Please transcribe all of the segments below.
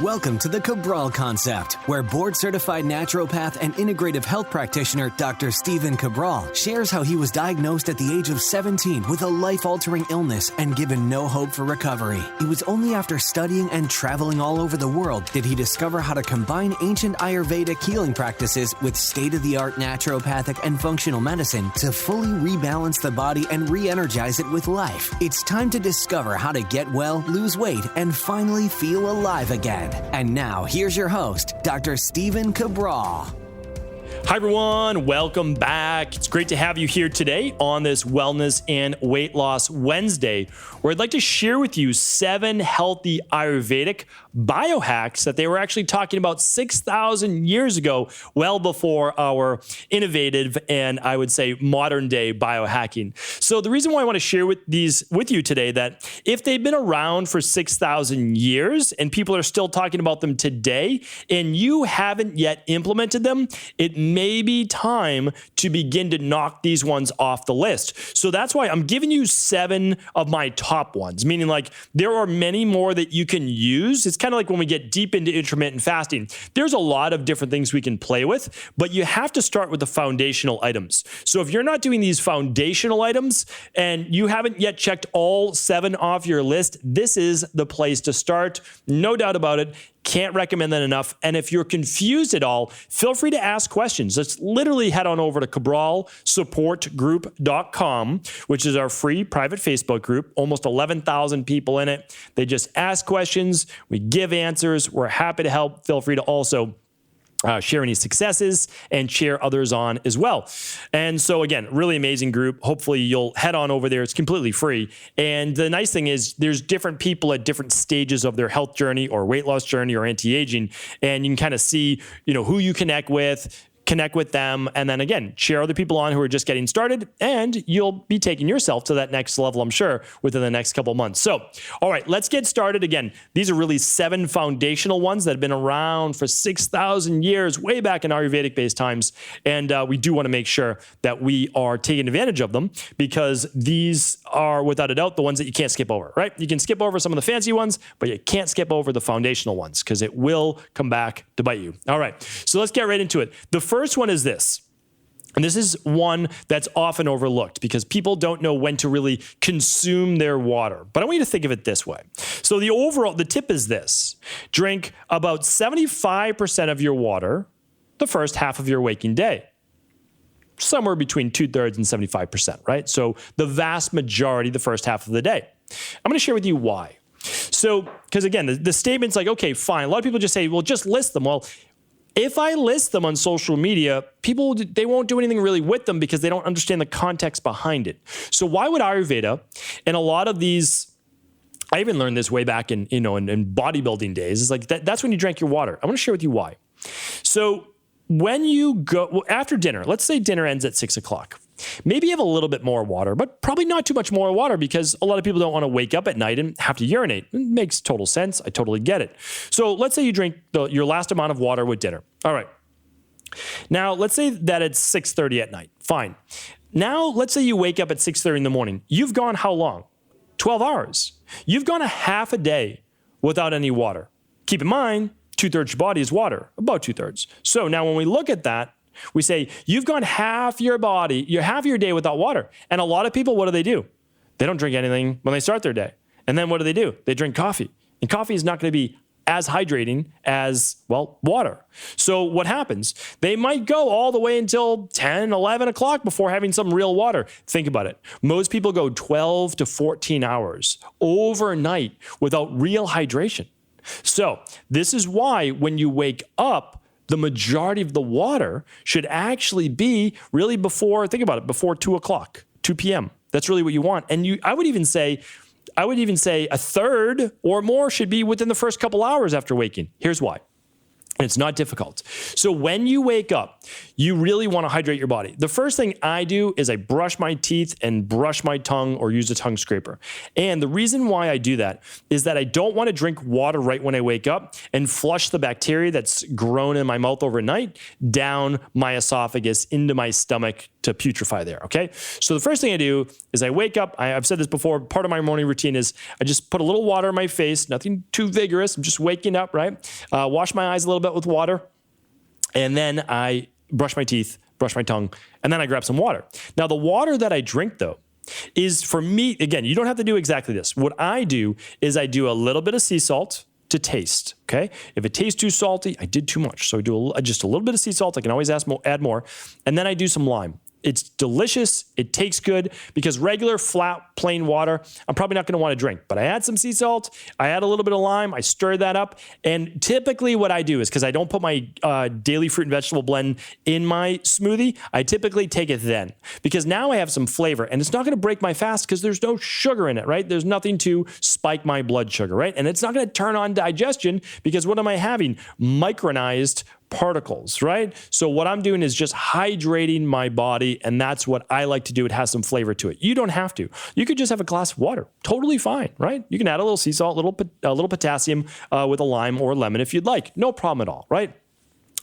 Welcome to the Cabral Concept, where board-certified naturopath and integrative health practitioner Dr. Stephen Cabral shares how he was diagnosed at the age of 17 with a life-altering illness and given no hope for recovery. It was only after studying and traveling all over the world did he discover how to combine ancient Ayurvedic healing practices with state-of-the-art naturopathic and functional medicine to fully rebalance the body and re-energize it with life. It's time to discover how to get well, lose weight, and finally feel alive again. And now, here's your host, Dr. Stephen Cabral. Hi, everyone. Welcome back. It's great to have you here today on this Wellness and Weight Loss Wednesday, where I'd like to share with you 7 healthy Ayurvedic biohacks that they were actually talking about 6,000 years ago, well before our innovative and I would say modern day biohacking. So the reason why I want to share these with you today, that if they've been around for 6,000 years and people are still talking about them today and you haven't yet implemented them, it may be time to begin to knock these ones off the list. So that's why I'm giving you 7 of my top ones, meaning like there are many more that you can use. It's kind of like when we get deep into intermittent fasting, there's a lot of different things we can play with, but you have to start with the foundational items. So if you're not doing these foundational items and you haven't yet checked all 7 off your list, this is the place to start. No doubt about it. Can't recommend that enough. And if you're confused at all, feel free to ask questions. Let's literally head on over to cabralsupportgroup.com, which is our free private Facebook group, almost 11,000 people in it. They just ask questions. We give answers. We're happy to help. Feel free to also share any successes and cheer others on as well. And so again, really amazing group. Hopefully you'll head on over there. It's completely free. And the nice thing is there's different people at different stages of their health journey or weight loss journey or anti-aging. And you can kind of see, who you connect with them, and then again, share other people on who are just getting started, and you'll be taking yourself to that next level, I'm sure, within the next couple of months. So, all right, let's get started. Again, these are really 7 foundational ones that have been around for 6,000 years, way back in Ayurvedic-based times, and we do want to make sure that we are taking advantage of them because these are, without a doubt, the ones that you can't skip over, right? You can skip over some of the fancy ones, but you can't skip over the foundational ones because it will come back to bite you. All right, so let's get right into it. The first one is this. And this is one that's often overlooked because people don't know when to really consume their water. But I want you to think of it this way. So the tip is this: drink about 75% of your water the first half of your waking day. Somewhere between 2/3 and 75%, right? So the vast majority the first half of the day. I'm going to share with you why. So, because again, the statement's like, okay, fine. A lot of people just say, well, just list them. Well, if I list them on social media, people, they won't do anything really with them because they don't understand the context behind it. So why would Ayurveda and a lot of these, I even learned this way back in bodybuilding days, it's like that's when you drank your water. I want to share with you why. So when you go, after dinner, let's say dinner ends at 6 o'clock. Maybe you have a little bit more water, but probably not too much more water because a lot of people don't want to wake up at night and have to urinate. It makes total sense. I totally get it. So let's say you drink your last amount of water with dinner. All right. Now, let's say that it's 6:30 at night. Fine. Now, let's say you wake up at 6:30 in the morning. You've gone how long? 12 hours. You've gone a half a day without any water. Keep in mind, 2/3 your body is water, about 2/3. So now when we look at that, we say, you've gone half your day without water. And a lot of people, what do? They don't drink anything when they start their day. And then what do? They drink coffee. And coffee is not going to be as hydrating as, well, water. So what happens? They might go all the way until 10, 11 o'clock before having some real water. Think about it. Most people go 12 to 14 hours overnight without real hydration. So this is why when you wake up, the majority of the water should actually be really before 2 o'clock, 2 p.m. That's really what you want. And I would even say a third or more should be within the first couple hours after waking. Here's why. And it's not difficult. So when you wake up, you really want to hydrate your body. The first thing I do is I brush my teeth and brush my tongue or use a tongue scraper. And the reason why I do that is that I don't want to drink water right when I wake up and flush the bacteria that's grown in my mouth overnight down my esophagus into my stomach to putrefy there, okay? So the first thing I do is I wake up. I've said this before. Part of my morning routine is I just put a little water in my face, nothing too vigorous. I'm just waking up, right? Wash my eyes a little bit with water. And then I brush my teeth, brush my tongue, and then I grab some water. Now, the water that I drink, though, is for me, again, you don't have to do exactly this. What I do is I do a little bit of sea salt to taste, okay? If it tastes too salty, I did too much. So I do just a little bit of sea salt. I can always add more. And then I do some lime. It's delicious. It tastes good because regular, flat, plain water, I'm probably not going to want to drink. But I add some sea salt. I add a little bit of lime. I stir that up. And typically what I do is, because I don't put my daily fruit and vegetable blend in my smoothie, I typically take it then. Because now I have some flavor. And it's not going to break my fast because there's no sugar in it, right? There's nothing to spike my blood sugar, right? And it's not going to turn on digestion because what am I having? Micronized particles, right? So what I'm doing is just hydrating my body, and that's what I like to do. It has some flavor to it. You don't have to. You could just have a glass of water. Totally fine, right? You can add a little sea salt, a little potassium with a lime or a lemon if you'd like. No problem at all, right?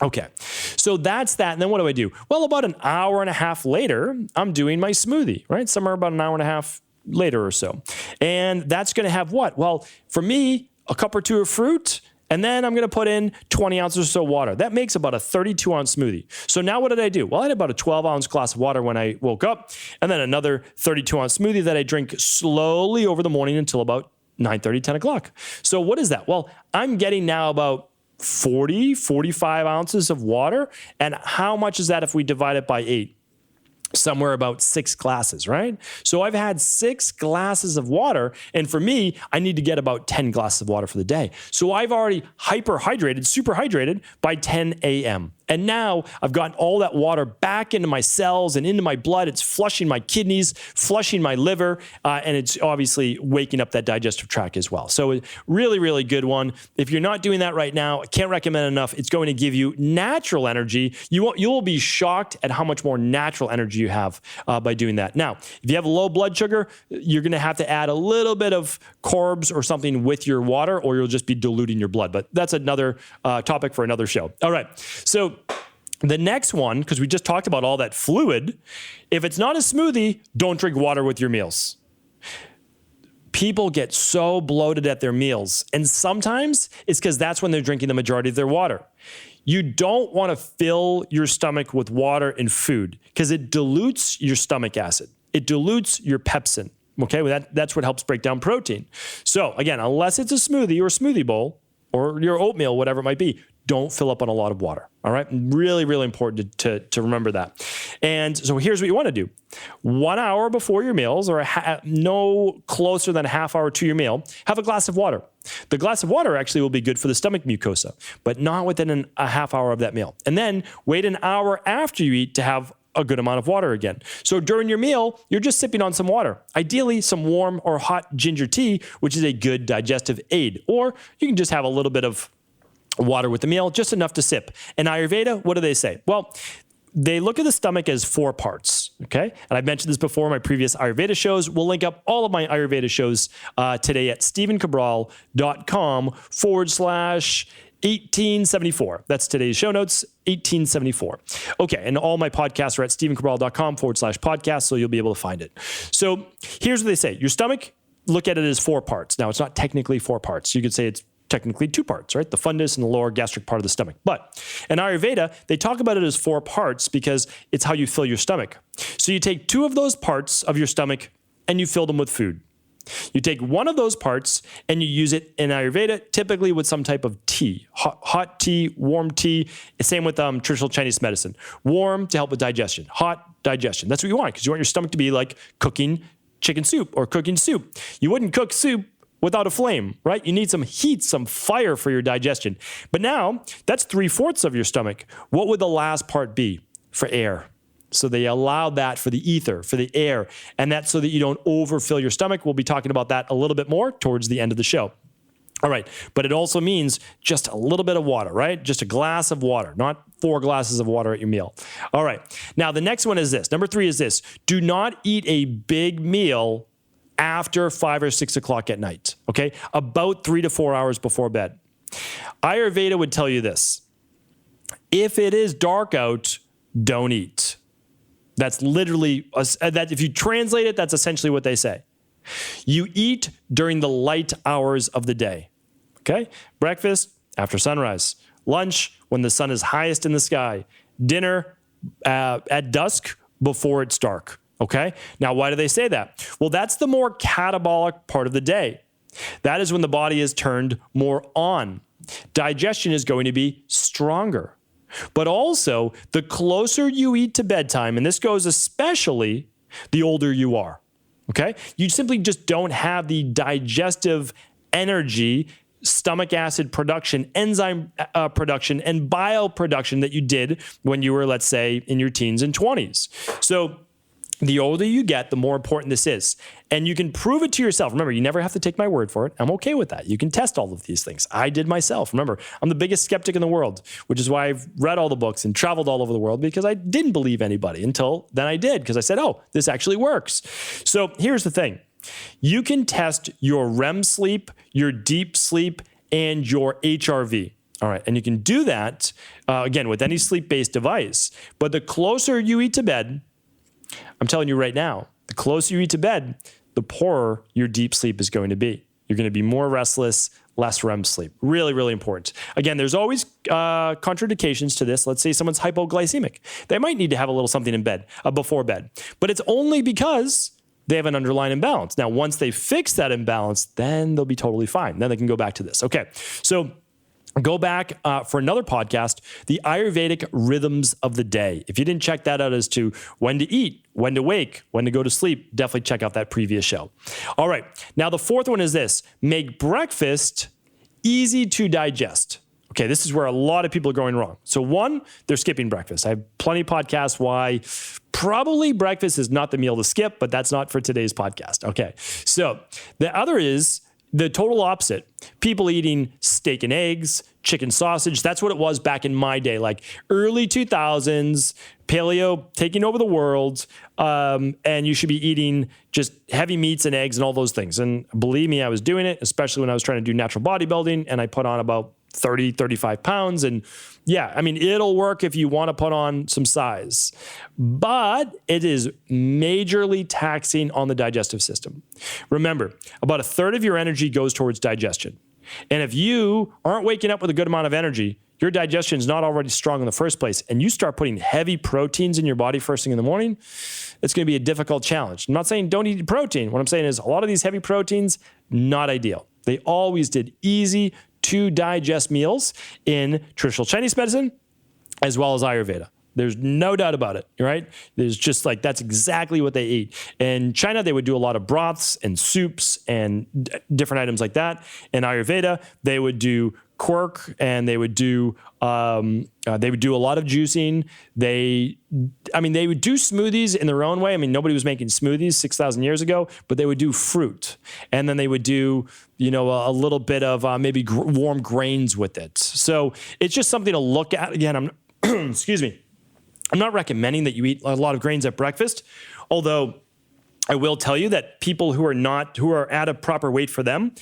Okay, so that's that. And then what do? Well, about an hour and a half later, I'm doing my smoothie, right? Somewhere about an hour and a half later or so. And that's going to have what? Well, for me, a cup or two of fruit. And then I'm going to put in 20 ounces or so water. That makes about a 32-ounce smoothie. So now what did I do? Well, I had about a 12-ounce glass of water when I woke up, and then another 32-ounce smoothie that I drink slowly over the morning until about 9:30, 10 o'clock. So what is that? Well, I'm getting now about 45 ounces of water. And how much is that if we divide it by 8? Somewhere about 6 glasses, right? So I've had 6 glasses of water. And for me, I need to get about 10 glasses of water for the day. So I've already super hydrated by 10 a.m. And now I've gotten all that water back into my cells and into my blood. It's flushing my kidneys, flushing my liver, and it's obviously waking up that digestive tract as well. So really, really good one. If you're not doing that right now, I can't recommend enough. It's going to give you natural energy. You'll be shocked at how much more natural energy you have by doing that. Now, if you have low blood sugar, you're going to have to add a little bit of carbs or something with your water, or you'll just be diluting your blood. But that's another topic for another show. All right. So the next one, because we just talked about all that fluid, if it's not a smoothie, don't drink water with your meals. People get so bloated at their meals, and sometimes it's because that's when they're drinking the majority of their water. You don't want to fill your stomach with water and food because it dilutes your stomach acid. It dilutes your pepsin. Okay, well, that's what helps break down protein. So again, unless it's a smoothie or a smoothie bowl or your oatmeal, whatever it might be, don't fill up on a lot of water. All right, really, really important to remember that. And so here's what you want to do. 1 hour before your meals, or no closer than a half hour to your meal, have a glass of water. The glass of water actually will be good for the stomach mucosa, but not within a half hour of that meal. And then wait an hour after you eat to have a good amount of water again. So during your meal, you're just sipping on some water. Ideally, some warm or hot ginger tea, which is a good digestive aid. Or you can just have a little bit of water with the meal, just enough to sip. In Ayurveda, what do they say? Well, they look at the stomach as 4 parts, okay? And I've mentioned this before in my previous Ayurveda shows. We'll link up all of my Ayurveda shows today at stephencabral.com/1874. That's today's show notes, 1874. Okay, and all my podcasts are at stephencabral.com/podcast, so you'll be able to find it. So here's what they say. Your stomach, look at it as 4 parts. Now, it's not technically 4 parts. You could say it's technically 2 parts, right? The fundus and the lower gastric part of the stomach. But in Ayurveda, they talk about it as 4 parts because it's how you fill your stomach. So you take 2 of those parts of your stomach and you fill them with food. You take 1 of those parts and you use it in Ayurveda, typically with some type of tea, hot tea, warm tea. Same with traditional Chinese medicine. Warm to help with digestion, hot digestion. That's what you want because you want your stomach to be like cooking chicken soup or cooking soup. You wouldn't cook soup without a flame, right? You need some heat, some fire for your digestion. But now that's 3/4 of your stomach. What would the last part be? For air. So they allowed that for the ether, for the air, and that's so that you don't overfill your stomach. We'll be talking about that a little bit more towards the end of the show. All right, but it also means just a little bit of water, right? Just a glass of water, not 4 glasses of water at your meal. All right, now the next one is this. Number 3 is this. Do not eat a big meal after 5 or 6 o'clock at night, okay? About 3 to 4 hours before bed. Ayurveda would tell you this. If it is dark out, don't eat. That's literally, that if you translate it, that's essentially what they say. You eat during the light hours of the day. Okay? Breakfast after sunrise. Lunch when the sun is highest in the sky. Dinner at dusk before it's dark. Okay? Now, why do they say that? Well, that's the more catabolic part of the day. That is when the body is turned more on. Digestion is going to be stronger. But also, the closer you eat to bedtime, and this goes especially the older you are, okay? You simply just don't have the digestive energy, stomach acid production, enzyme production, and bile production that you did when you were, let's say, in your teens and 20s. So the older you get, the more important this is. And you can prove it to yourself. Remember, you never have to take my word for it. I'm okay with that. You can test all of these things. I did myself. Remember, I'm the biggest skeptic in the world, which is why I've read all the books and traveled all over the world, because I didn't believe anybody until then I did, because I said, oh, this actually works. So here's the thing. You can test your REM sleep, your deep sleep, and your HRV. All right. And you can do that, again, with any sleep-based device. But the closer you eat to bed, I'm telling you right now, the closer you eat to bed, the poorer your deep sleep is going to be. You're going to be more restless, less REM sleep. Really, really important. Again, there's always contraindications to this. Let's say someone's hypoglycemic. They might need to have a little something in bed, before bed. But it's only because they have an underlying imbalance. Now, once they fix that imbalance, then they'll be totally fine. Then they can go back to this. Okay, so go back for another podcast, the Ayurvedic rhythms of the day. If you didn't check that out as to when to eat, when to wake, when to go to sleep, definitely check out that previous show. All right. Now, the fourth one is this: make breakfast easy to digest. Okay, this is where a lot of people are going wrong. So one, they're skipping breakfast. I have plenty of podcasts why probably breakfast is not the meal to skip, but that's not for today's podcast. Okay, so the other is the total opposite. People eating steak and eggs, chicken sausage. That's what it was back in my day, like early 2000s, paleo taking over the world. And you should be eating just heavy meats and eggs and all those things. And believe me, I was doing it, especially when I was trying to do natural bodybuilding, and I put on about 30, 35 pounds. And yeah, I mean, it'll work if you want to put on some size, but it is majorly taxing on the digestive system. Remember, about a third of your energy goes towards digestion. And if you aren't waking up with a good amount of energy, your digestion is not already strong in the first place, and you start putting heavy proteins in your body first thing in the morning, it's going to be a difficult challenge. I'm not saying don't eat protein. What I'm saying is a lot of these heavy proteins, not ideal. They always did easy to digest meals in traditional Chinese medicine as well as Ayurveda. There's no doubt about it, right? There's just like, that's exactly what they eat. In China, they would do a lot of broths and soups and different items like that. In Ayurveda, they would do quirk, and they would do a lot of juicing. They would do smoothies in their own way. I mean, nobody was making smoothies 6,000 years ago, but they would do fruit, and then they would do, a little bit of maybe warm grains with it. So it's just something to look at. Again, excuse me. I'm not recommending that you eat a lot of grains at breakfast, although I will tell you that people who are at a proper weight for them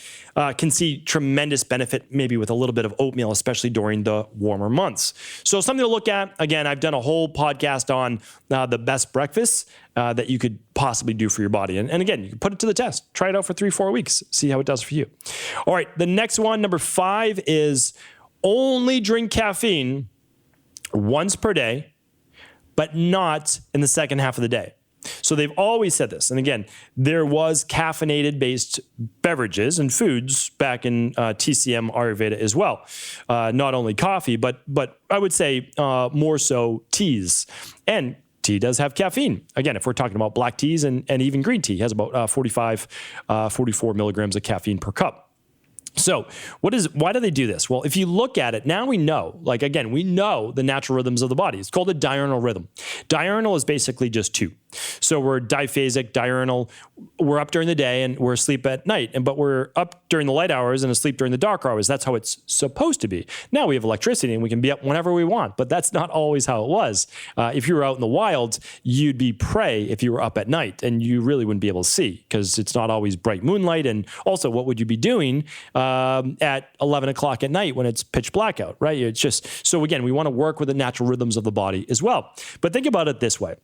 can see tremendous benefit maybe with a little bit of oatmeal, especially during the warmer months. So something to look at. Again, I've done a whole podcast on the best breakfasts that you could possibly do for your body. And again, you can put it to the test. Try it out for 3-4 weeks. See how it does for you. All right, the next one, number 5, is only drink caffeine once per day, but not in the second half of the day. So they've always said this. And again, there was caffeinated based beverages and foods back in TCM Ayurveda as well. Not only coffee, but I would say more so teas. And tea does have caffeine. Again, if we're talking about black teas and even green tea, has about 44 milligrams of caffeine per cup. So why do they do this? Well, if you look at it, now we know, we know the natural rhythms of the body. It's called a diurnal rhythm. Diurnal is basically just 2. So we're diphasic, diurnal. We're up during the day and we're asleep at night. But we're up during the light hours and asleep during the dark hours. That's how it's supposed to be. Now we have electricity and we can be up whenever we want, but that's not always how it was. If you were out in the wild, you'd be prey if you were up at night, and you really wouldn't be able to see because it's not always bright moonlight. And also, what would you be doing at 11 o'clock at night when it's pitch black out, right? It's just, so again, we want to work with the natural rhythms of the body as well. But think about it this way.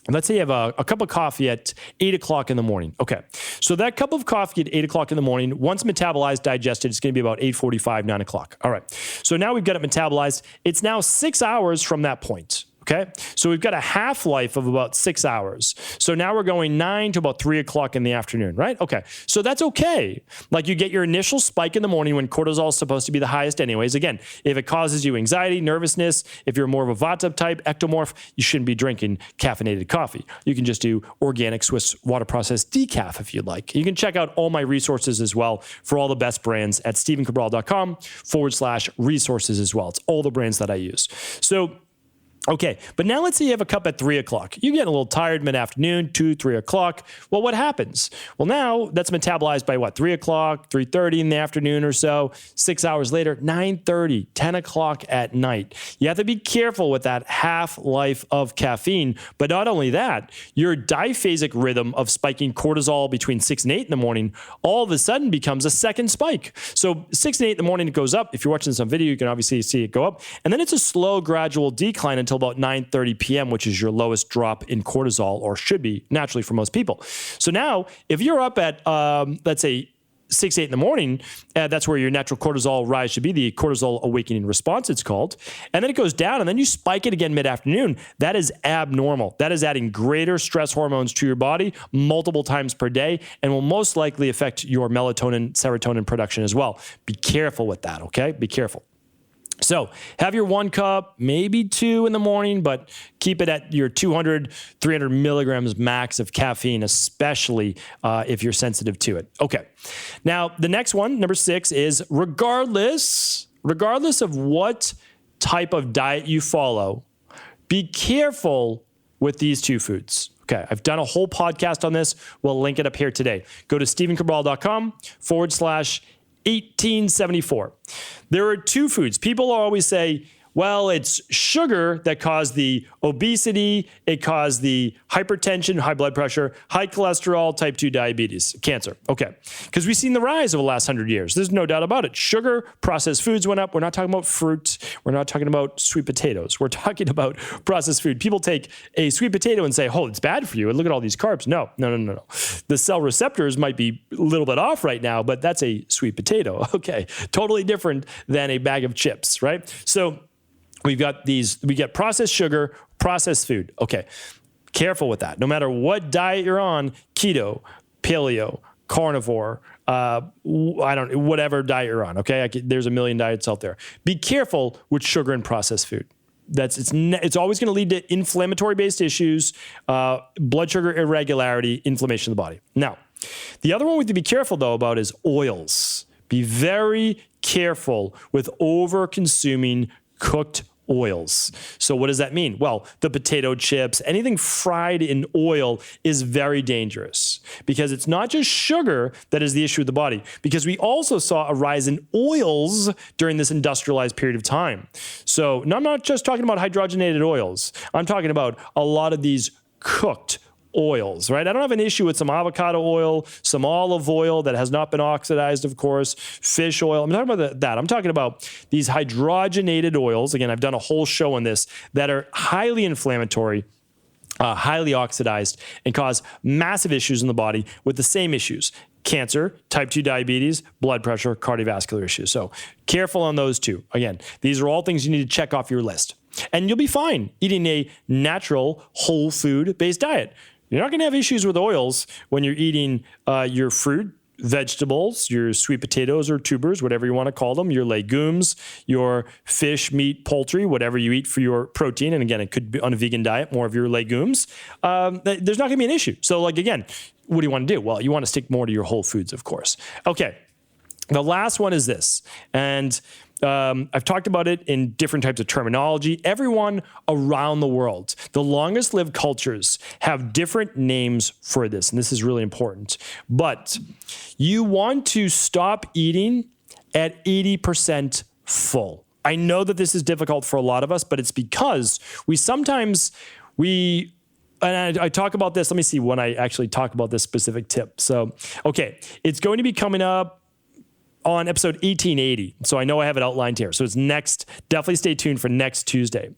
let's say you have a cup of coffee at 8 o'clock in the morning. Okay. So that cup of coffee at 8 o'clock in the morning, once metabolized, digested, it's going to be about 8:45, 9 o'clock. All right. So now we've got it metabolized. It's now 6 hours from that point. Okay. So we've got a half-life of about 6 hours. So now we're going 9 to about 3 o'clock in the afternoon, right? Okay. So that's okay. Like you get your initial spike in the morning when cortisol is supposed to be the highest anyways. Again, if it causes you anxiety, nervousness, if you're more of a Vata type, ectomorph, you shouldn't be drinking caffeinated coffee. You can just do organic Swiss water processed decaf if you'd like. You can check out all my resources as well for all the best brands at stephencabral.com/resources as well. It's all the brands that I use. So, okay, but now let's say you have a cup at 3 o'clock. You get a little tired mid-afternoon, 2, 3 o'clock. Well, what happens? Well, now that's metabolized by what? 3 o'clock, 3:30 in the afternoon or so. 6 hours later, 9:30, 10 o'clock at night. You have to be careful with that half-life of caffeine. But not only that, your diphasic rhythm of spiking cortisol between 6 and 8 in the morning all of a sudden becomes a second spike. So 6 and 8 in the morning, it goes up. If you're watching some video, you can obviously see it go up. And then it's a slow, gradual decline until about 9:30 p.m., which is your lowest drop in cortisol, or should be naturally for most people. So now, if you're up at, let's say, 6, 8 in the morning, that's where your natural cortisol rise should be, the cortisol awakening response, it's called. And then it goes down, and then you spike it again mid-afternoon. That is abnormal. That is adding greater stress hormones to your body multiple times per day and will most likely affect your melatonin, serotonin production as well. Be careful with that, okay? Be careful. So have your 1 cup, maybe 2 in the morning, but keep it at your 200, 300 milligrams max of caffeine, especially if you're sensitive to it. Okay. Now, the next one, number 6, is regardless of what type of diet you follow, be careful with these 2 foods. Okay, I've done a whole podcast on this. We'll link it up here today. Go to stephencabral.com/1874. There are 2 foods. People always say, well, it's sugar that caused the obesity, it caused the hypertension, high blood pressure, high cholesterol, type 2 diabetes, cancer. Okay, because we've seen the rise over the last 100 years. There's no doubt about it. Sugar, processed foods went up. We're not talking about fruit. We're not talking about sweet potatoes. We're talking about processed food. People take a sweet potato and say, oh, it's bad for you. And look at all these carbs. No. The cell receptors might be a little bit off right now, but that's a sweet potato. Okay, totally different than a bag of chips, right? So we get processed sugar, processed food. Okay, careful with that. No matter what diet you're on, keto, paleo, carnivore, whatever diet you're on, okay? There's a million diets out there. Be careful with sugar and processed food. It's always going to lead to inflammatory-based issues, blood sugar irregularity, inflammation of the body. Now, the other one we have to be careful, though, about is oils. Be very careful with over-consuming cooked oils. So what does that mean? Well, the potato chips, anything fried in oil is very dangerous because it's not just sugar that is the issue with the body, because we also saw a rise in oils during this industrialized period of time. So I'm not just talking about hydrogenated oils. I'm talking about a lot of these cooked oils, right? I don't have an issue with some avocado oil, some olive oil that has not been oxidized, of course, fish oil. I'm talking about that. I'm talking about these hydrogenated oils. Again, I've done a whole show on this that are highly inflammatory, highly oxidized, and cause massive issues in the body with the same issues: cancer, type 2 diabetes, blood pressure, cardiovascular issues. So careful on those 2. Again, these are all things you need to check off your list. And you'll be fine eating a natural, whole food-based diet. You're not going to have issues with oils when you're eating your fruit, vegetables, your sweet potatoes or tubers, whatever you want to call them, your legumes, your fish, meat, poultry, whatever you eat for your protein. And again, it could be on a vegan diet, more of your legumes. There's not going to be an issue. So again, what do you want to do? Well, you want to stick more to your whole foods, of course. Okay. The last one is this. And I've talked about it in different types of terminology. Everyone around the world, the longest lived cultures have different names for this. And this is really important. But you want to stop eating at 80% full. I know that this is difficult for a lot of us, but it's because and I talk about this. Let me see when I actually talk about this specific tip. So, okay, it's going to be coming up on episode 1880. So I know I have it outlined here. So it's next. Definitely stay tuned for next Tuesday.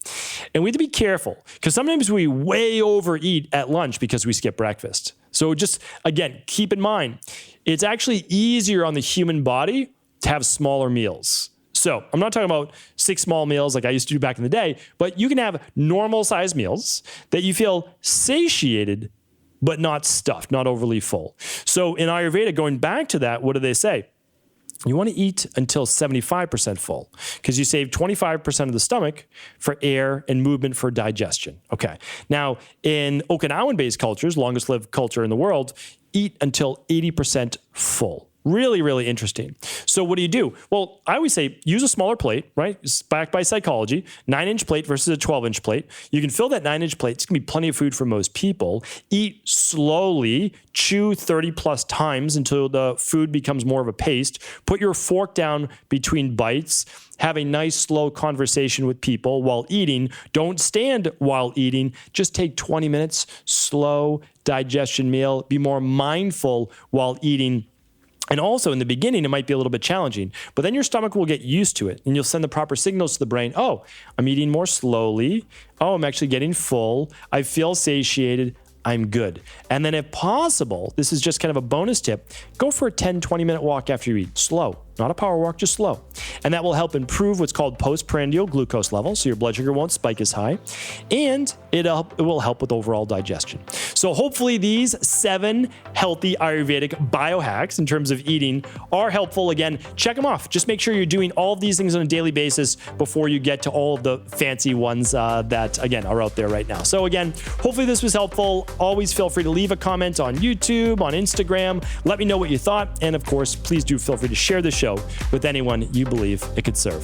And we have to be careful because sometimes we way overeat at lunch because we skip breakfast. So just, again, keep in mind, it's actually easier on the human body to have smaller meals. So I'm not talking about 6 small meals like I used to do back in the day, but you can have normal size meals that you feel satiated, but not stuffed, not overly full. So in Ayurveda, going back to that, what do they say? You want to eat until 75% full because you save 25% of the stomach for air and movement for digestion. Okay. Now, in Okinawan-based cultures, longest lived culture in the world, eat until 80% full. Really, really interesting. So what do? Well, I always say use a smaller plate, right? It's backed by psychology, 9-inch plate versus a 12-inch plate. You can fill that 9-inch plate. It's going to be plenty of food for most people. Eat slowly, chew 30 plus times until the food becomes more of a paste. Put your fork down between bites. Have a nice, slow conversation with people while eating. Don't stand while eating. Just take 20 minutes, slow digestion meal. Be more mindful while eating. And also in the beginning, it might be a little bit challenging, but then your stomach will get used to it and you'll send the proper signals to the brain. Oh, I'm eating more slowly. Oh, I'm actually getting full. I feel satiated. I'm good. And then if possible, this is just kind of a bonus tip, go for a 10, 20-minute walk after you eat. Slow, not a power walk, just slow. And that will help improve what's called postprandial glucose level, so your blood sugar won't spike as high, and it will help with overall digestion. So hopefully these 7 healthy Ayurvedic biohacks in terms of eating are helpful. Again, check them off. Just make sure you're doing all of these things on a daily basis before you get to all of the fancy ones that, again, are out there right now. So again, hopefully this was helpful. Always feel free to leave a comment on YouTube, on Instagram. Let me know what you thought. And of course, please do feel free to share this show with anyone you believe it could serve.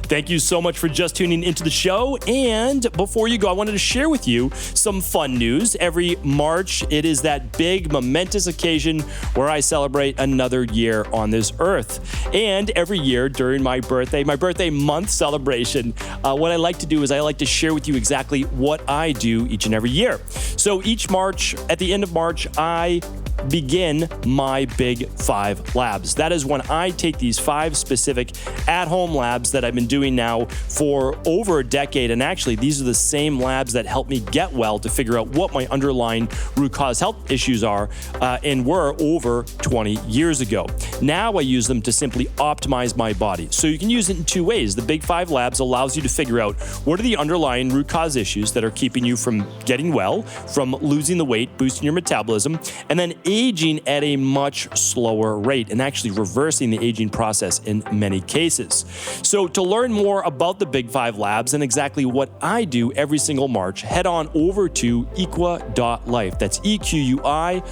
Thank you so much for just tuning into the show. And before you go, I wanted to share with you some fun news. Every March, it is that big, momentous occasion where I celebrate another year on this earth. And every year during my birthday month celebration, what I like to do is I like to share with you exactly what I do each and every year. So each March, at the end of March, I begin my Big 5 labs. That is when I take these 5 specific at-home labs that I've been doing now for over a decade. And actually, these are the same labs that help me get well to figure out what my underlying root cause health issues are and were over 20 years ago. Now I use them to simply optimize my body. So you can use it in 2 ways. The Big 5 labs allows you to figure out what are the underlying root cause issues that are keeping you from getting well, from losing the weight, boosting your metabolism, and then aging at a much slower rate and actually reversing the aging process in many cases. So to learn more about the Big 5 labs and exactly what I do every single March, head on over to equi.life. That's EQUI.LIFE,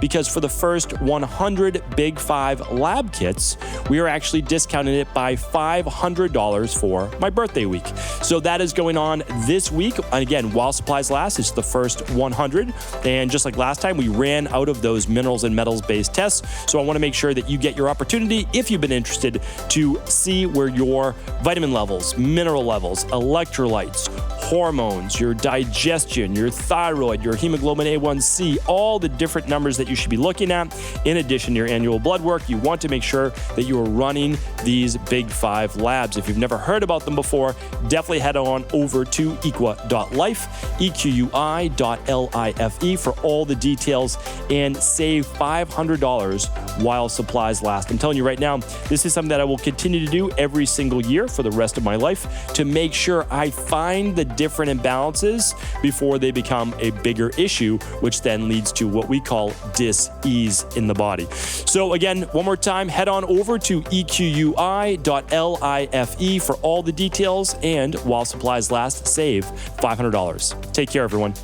because for the first 100 Big 5 lab kits, we are actually discounting it by $500 for my birthday week. So that is going on this week. And again, while supplies last, it's the first 100. And just like last time, we ran out of those minerals and metals based tests. So I want to make sure that you get your opportunity, if you've been interested, to see where your vitamin levels, mineral levels, electrolytes, hormones, your digestion, your thyroid, your hemoglobin A1C, all the different numbers that you should be looking at. In addition to your annual blood work, you want to make sure that you are running these Big 5 labs. If you've never heard about them before, definitely head on over to equi.life, EQUI.LIFE for all the details and save $500 while supplies last. I'm telling you right now, this is something that I will continue to do every single year for the rest of my life to make sure I find the different imbalances before they become a bigger issue, which then leads to what we call dis-ease in the body. So again, one more time, head on over to EQUI.LIFE for all the details, and while supplies last, save $500. Take care, everyone.